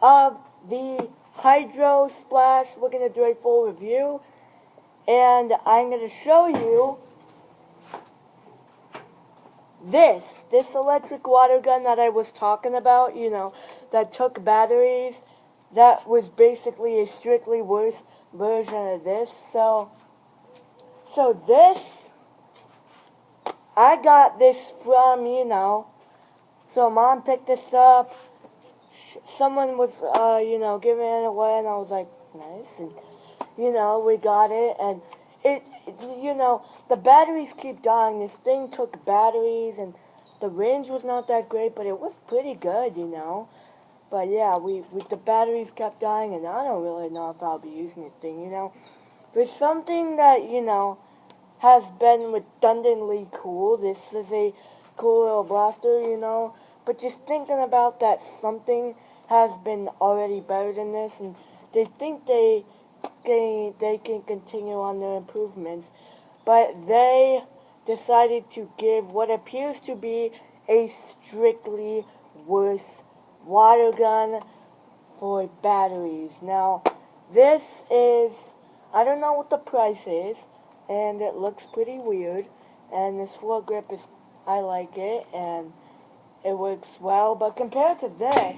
of the Hydro Splash. We're going to do a full review, and I'm going to show you this electric water gun that I was talking about, that took batteries. That was basically a strictly worse version of this. So this, I got this from, so Mom picked this up. Someone was, giving it away, and I was like, nice, and, we got it, and the batteries keep dying. This thing took batteries, and the range was not that great, but it was pretty good, But yeah, the batteries kept dying, and I don't really know if I'll be using this thing, There's something that, has been redundantly cool. This is a cool little blaster, But just thinking about that, something has been already better than this, and they think they can continue on their improvements. But they decided to give what appears to be a strictly worse water gun for batteries. Now, this is, I don't know what the price is, and it looks pretty weird, and this foregrip is, I like it, and it works well, but compared to this,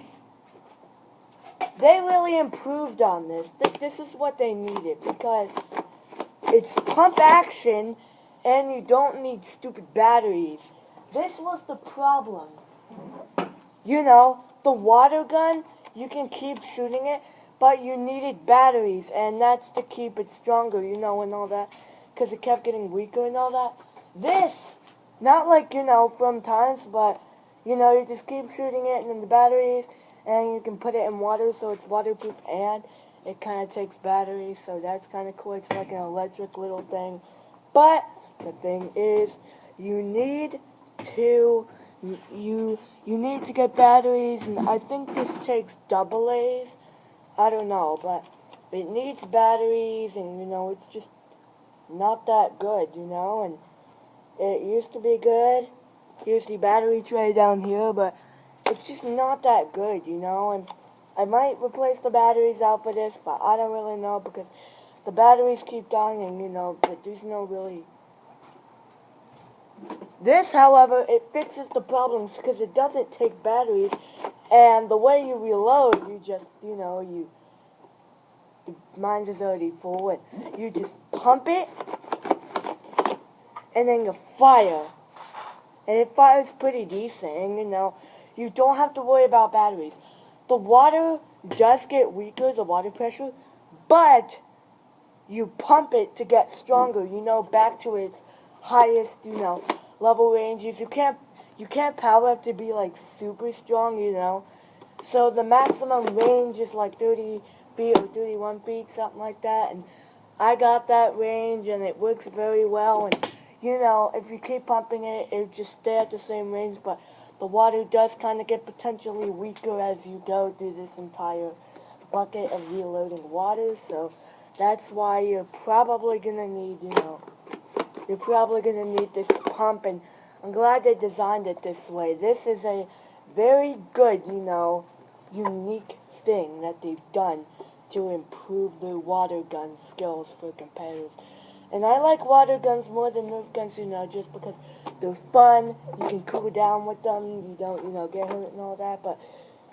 they really improved on this. This is what they needed, because it's pump action, and you don't need stupid batteries. This was the problem. The water gun, you can keep shooting it, but you needed batteries, and that's to keep it stronger, and all that, because it kept getting weaker and all that. This, not like, from times, but, you just keep shooting it, and then the batteries, and you can put it in water, so it's waterproof, and it kind of takes batteries, so that's kind of cool. It's like an electric little thing. But the thing is, you need to get batteries, and I think this takes AA's. I don't know, but it needs batteries, and it's just not that good, and it used to be good. Here's the battery tray down here, but it's just not that good, and I might replace the batteries out for this, but I don't really know, because the batteries keep dying, and but there's no really. This, however, it fixes the problems, because it doesn't take batteries, and the way you reload, you just, mine is already full, and you just pump it, and then you fire. And it fires pretty decent, and you don't have to worry about batteries. The water does get weaker, the water pressure, but you pump it to get stronger, back to its highest, level ranges. You can't power up to be like super strong, So the maximum range is like 30 feet or 31 feet, something like that, and I got that range, and it works very well, and if you keep pumping it, it'll just stay at the same range, but the water does kind of get potentially weaker as you go through this entire bucket of reloading water, so that's why you're probably going to need, this pump, and I'm glad they designed it this way. This is a very good, unique thing that they've done to improve their water gun skills for competitors. And I like water guns more than Nerf guns, just because they're fun, you can cool down with them, you don't, get hurt and all that, but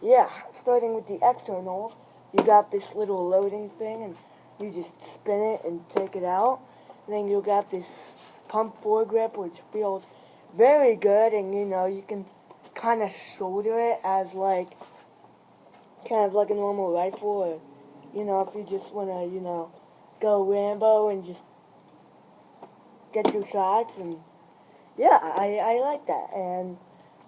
yeah, starting with the externals, you got this little loading thing, and you just spin it and take it out, and then you got this pump foregrip, which feels very good, and you can kind of shoulder it as kind of like a normal rifle, or, if you just want to, go Rambo and just get your shots, and yeah, I like that. And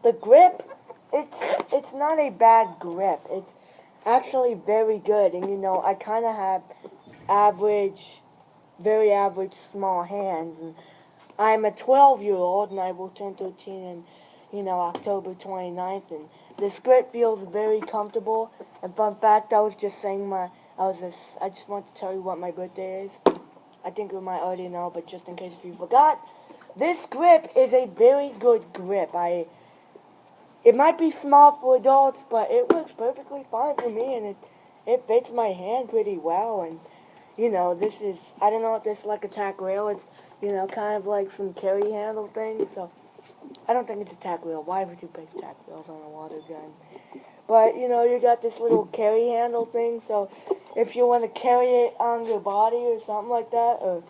the grip, it's not a bad grip. It's actually very good, and I kind of have very average small hands, and I'm a 12-year-old, and I will turn 13 in, October 29th, and this grip feels very comfortable. And fun fact, I just want to tell you what my birthday is. I think you might already know, but just in case if you forgot, this grip is a very good grip. It might be small for adults, but it works perfectly fine for me, and it fits my hand pretty well. And you know, this is, I don't know if this is like a tack rail. It's, you know, kind of like some carry handle thing. So I don't think it's a tack wheel. Why would you place tack wheels on a water gun? But, you know, you got this little carry handle thing, so if you want to carry it on your body or something like that, or,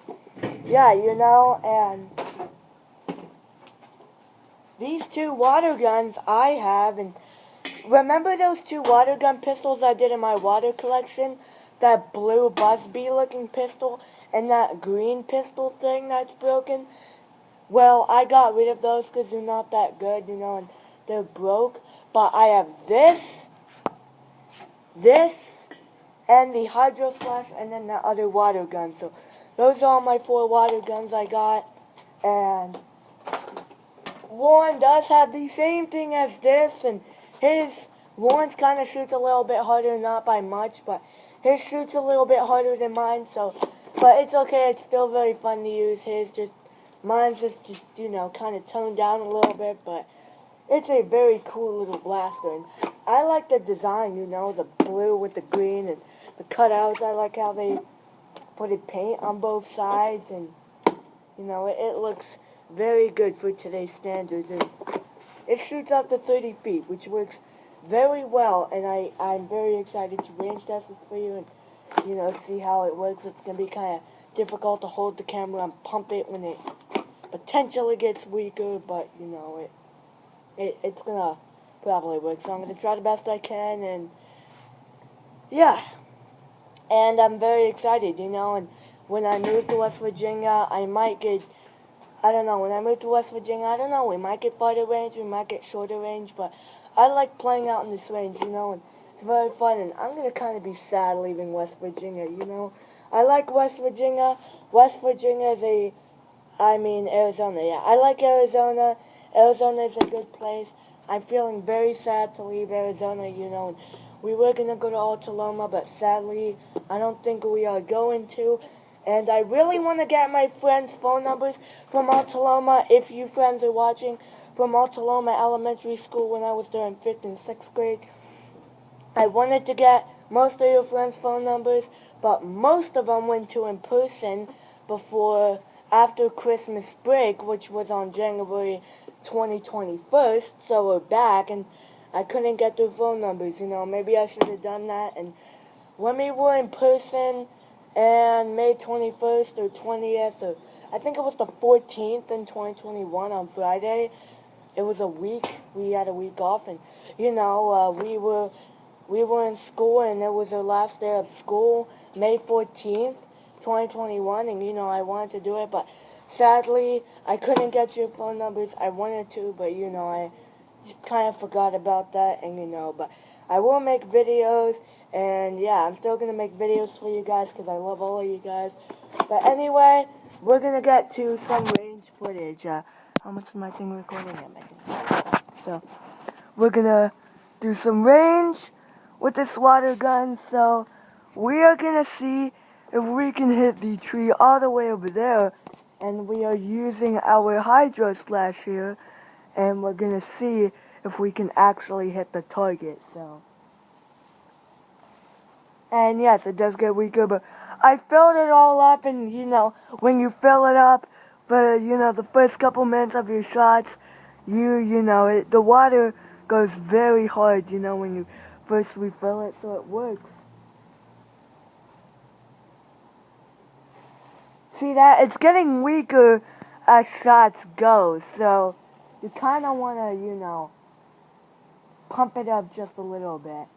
yeah, you know, and these two water guns I have, and remember those two water gun pistols I did in my water collection? That blue Busby looking pistol and that green pistol thing that's broken? Well, I got rid of those because they're not that good, you know, and they're broke. But I have this, and the Hydro Splash, and then the other water gun. So those are all my 4 water guns I got. And Warren does have the same thing as this, and Warren's kind of shoots a little bit harder, not by much, but his shoots a little bit harder than mine, so, but it's okay, it's still very fun to use. Mine's just, you know, kind of toned down a little bit, but it's a very cool little blaster, and I like the design, you know, the blue with the green, and the cutouts. I like how they put paint on both sides, and, you know, it looks very good for today's standards, and it shoots up to 30 feet, which works very well, and I'm very excited to range test this for you, and, you know, see how it works. It's going to be kind of difficult to hold the camera and pump it when it potentially gets weaker, but, you know, it's going to probably work, so I'm going to try the best I can, and, yeah, and I'm very excited, you know, and when I move to West Virginia, I might get, I don't know, when I move to West Virginia, I don't know, we might get farther range, we might get shorter range, but I like playing out in this range, you know, and it's very fun, and I'm going to kind of be sad leaving West Virginia, you know. I like West Virginia. West Virginia is Arizona, yeah. I like Arizona. Arizona is a good place. I'm feeling very sad to leave Arizona, you know, and we were going to go to Altaloma, but sadly, I don't think we are going to. And I really want to get my friends' phone numbers from Altaloma, if you friends are watching, from Altaloma Elementary School when I was there in 5th and 6th grade. I wanted to get most of your friends' phone numbers, but most of them went to in person after Christmas break, which was on January 2021, so we're back, and I couldn't get their phone numbers, you know. Maybe I should have done that, and when we were in person, and May 21st or 20th, or I think it was the 14th in 2021 on Friday. It was a week. We had a week off, and you know, we were in school, and it was our last day of school, May 14th, 2021, and you know, I wanted to do it, but sadly, I couldn't get your phone numbers. I wanted to, but you know, I just kind of forgot about that, and you know, but I will make videos. And yeah, I'm still going to make videos for you guys because I love all of you guys. But anyway, we're going to get to some range footage. How much is my thing recording at? So, we're going to do some range with this water gun. So, we are going to see if we can hit the tree all the way over there. And we are using our Hydro Splash here. And we're going to see if we can actually hit the target. So. And yes, it does get weaker, but I filled it all up, and you know, when you fill it up, but you know, the first couple minutes of your shots, you know, the water goes very hard, you know, when you first refill it, so it works. See that? It's getting weaker as shots go, so you kind of want to, you know, pump it up just a little bit.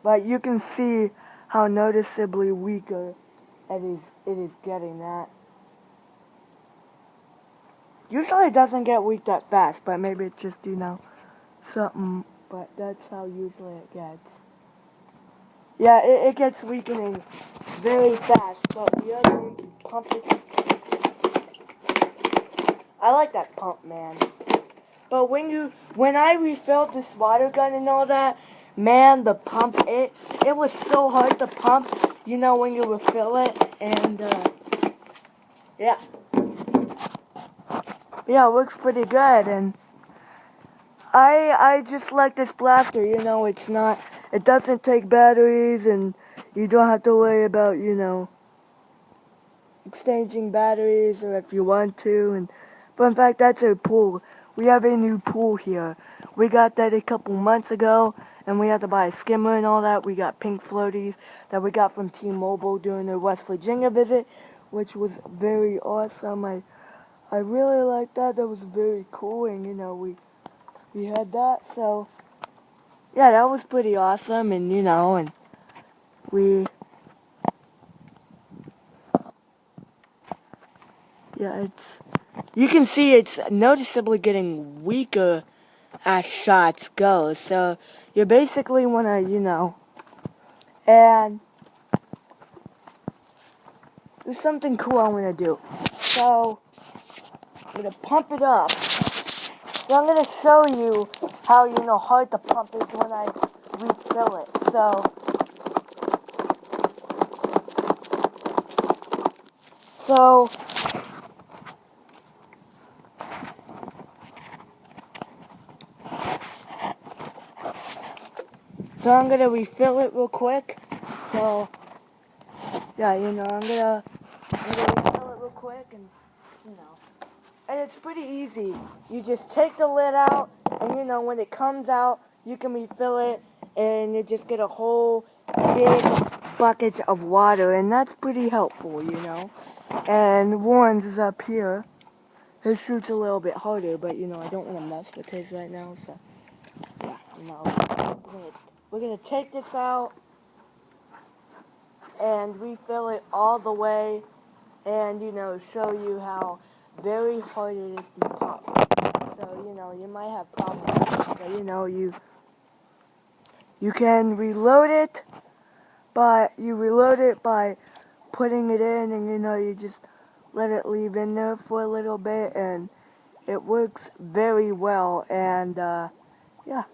But you can see how noticeably weaker it is getting that. Usually it doesn't get weak that fast, but maybe it's just, you know, something, but that's how usually it gets. Yeah, it gets weakening very fast, but we are going to pump it. I like that pump, man. But when I refilled this water gun and all that, man, the pump, it was so hard to pump, you know, when you refill it, and, yeah. Yeah, it works pretty good, and I just like this blaster, you know, it doesn't take batteries, and you don't have to worry about, you know, exchanging batteries, or if you want to. But in fact, that's our pool. We have a new pool here. We got that a couple months ago, and we had to buy a skimmer and all that. We got pink floaties that we got from T-Mobile during their West Virginia visit, which was very awesome. I really liked that. That was very cool, and you know, we had that. So yeah, that was pretty awesome, and you know, and you can see it's noticeably getting weaker as shots go. So you basically want to, you know, and there's something cool I want to do. So I'm going to pump it up. So I'm going to show you how, you know, hard the pump is when I refill it. So I'm going to refill it real quick. So, yeah, you know, I'm gonna refill it real quick, and, you know. And it's pretty easy. You just take the lid out, and, you know, when it comes out, you can refill it, and you just get a whole big bucket of water, and that's pretty helpful, you know. And Warren's is up here. His shoots a little bit harder, but, you know, I don't want to mess with his right now, so, yeah, you know. We're gonna take this out and refill it all the way, and, you know, show you how very hard it is to pump. So, you know, you might have problems, but, you know, you can reload it, but you reload it by putting it in, and, you know, you just let it leave in there for a little bit, and it works very well, and, yeah.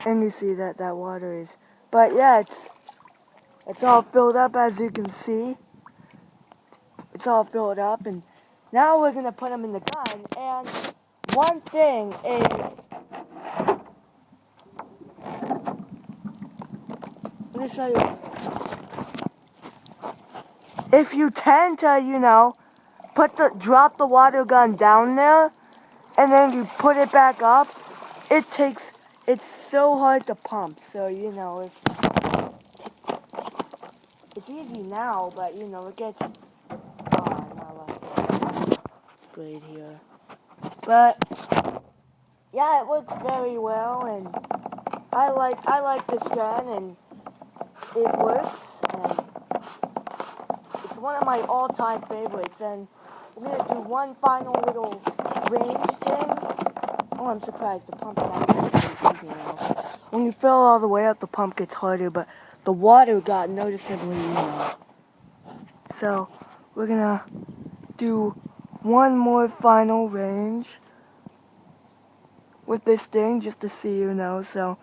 And you see that water is, but yeah, it's all filled up, as you can see. It's all filled up, and now we're gonna put them in the gun. And one thing is, let me show you. If you tend to, you know, drop the water gun down there, and then you put it back up, it's so hard to pump. So, you know, it's easy now, but, you know, it gets, now let's sprayed here. But, yeah, it works very well, and I like this gun, and it works, and it's one of my all-time favorites. And we're gonna do one final little range thing. Oh, I'm surprised the pump is actually easy now. When you fill all the way up, the pump gets harder, but the water got noticeably, you know. So we're gonna do one more final range with this thing, just to see, you know. So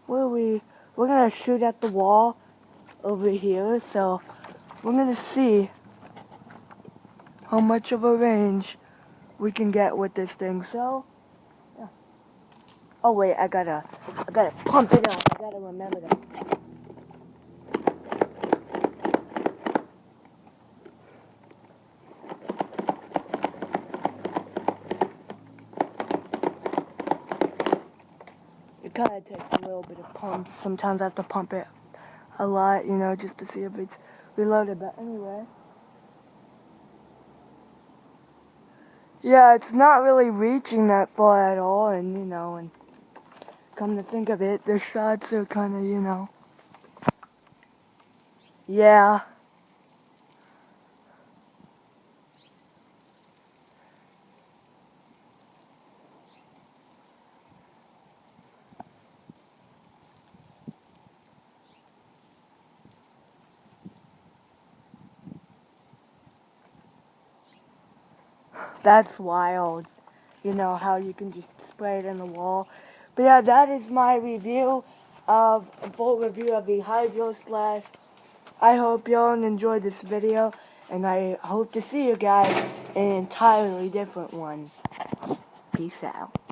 we're gonna shoot at the wall over here, so we're gonna see how much of a range we can get with this thing. So yeah. Oh wait, I gotta pump it up. I gotta remember that. It kind of takes a little bit of pump. Sometimes I have to pump it a lot, you know, just to see if it's reloaded. But anyway, yeah, it's not really reaching that far at all, and, you know, and come to think of it, the shots are kind of, you know, yeah. That's wild, you know, how you can just spray it in the wall. But yeah, that is my review a full review of the Hydro Splash. I hope y'all enjoyed this video, And I hope to see you guys in an entirely different one. Peace out.